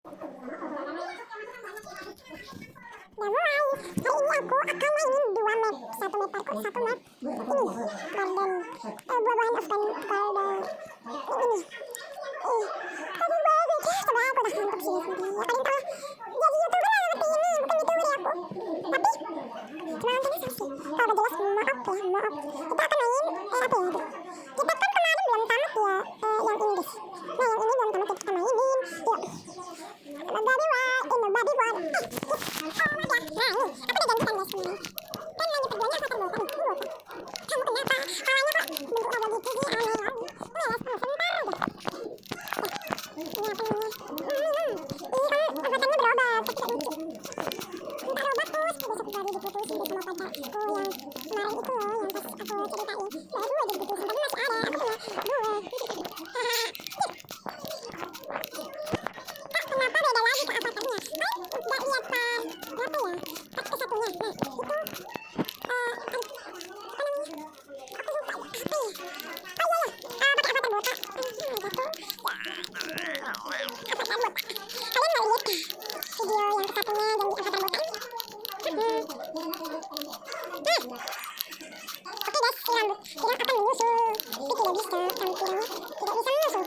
Udah mulai. Hari ini aku akan mainin 2 map. 1 map parkour, 1 map ini garden, buah-buahan of garden. Ini tadi gue bikin, coba aku udah mantap sini sendiri. Ya paling kalau jadi youtuber lah seperti ini, bukan youtuber ya aku. Tapi cuma nontonnya sih. Kalau udah jelas maaf ya, maaf. Kita akan main apa ya itu? Kita kan kemarin belum tamat ya, yang English. Nah yang ini belum tamat, kita mainin. Yuk. Nobody want, nobody want. Oh my god. Nah ini, aku udah ganti guys ini. Kan yang keduanya aku akan bawa. Kamu kenapa? Awalnya kok bentuknya begitu sih, aneh lagi. Nah, sebentar deh. Ini apa ini? Ini kan obatannya berobat, tapi tidak lucu. Minta obat terus, besok baru diputusin deh sama pacarku yang kemarin itu loh, yang pas aku ceritain. Baru aja diputusin, tapi masih ada, aku punya 2. Kenapa beda lagi ke avatarnya? Kan gak lihat pas berapa ya? Pas ke satunya. Nah itu apa namanya? Aku lupa apa ya? Oh iya ya, pakai avatar botak. Gitu. Avatar botak. Kalian gak lihat video yang ke satunya dan avatar botak ini? Oke guys, si rambut pirang akan menyusul. Tapi tidak bisa, rambut pirangnya tidak bisa menyusulku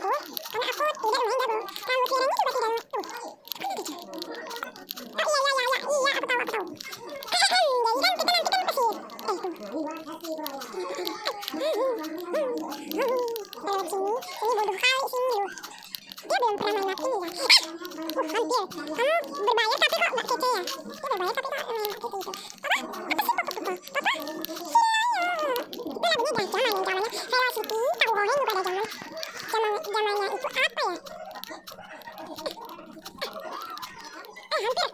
karena aku tidak main double. Rambut pirangnya juga tidak. Iya, aku tahu. Jadi kan kita nanti kan pesir. Lewat sini bodoh kali sini loh. Dia belum pernah main map ini ya. Hampir. Kamu berbayar tapi kok gak kece ya? Dia berbayar tapi kok main gak kece itu. Apa sih papa? Itu lagunya gajah yang zamannya Velocity. Tahu Hohen lupa ada zamannya itu apa ya? Hampir.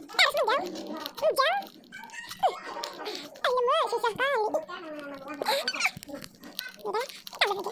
Kita harus menjauh. Ayo, susah kali. Udah, kita berhenti.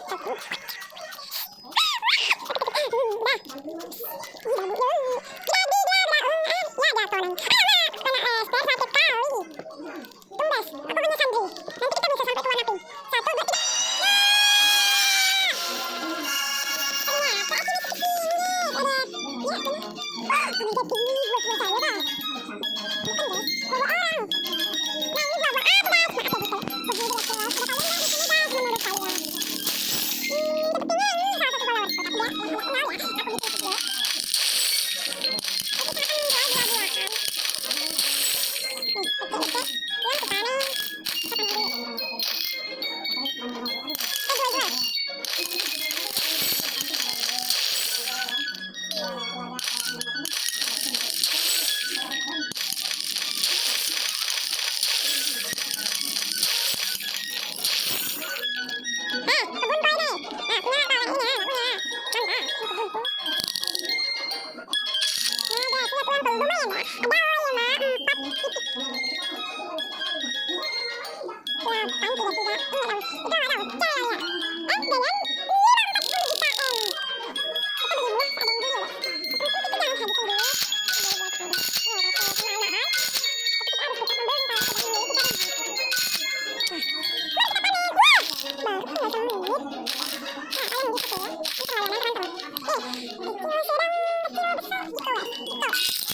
Bikin sedang kecil besar gitu.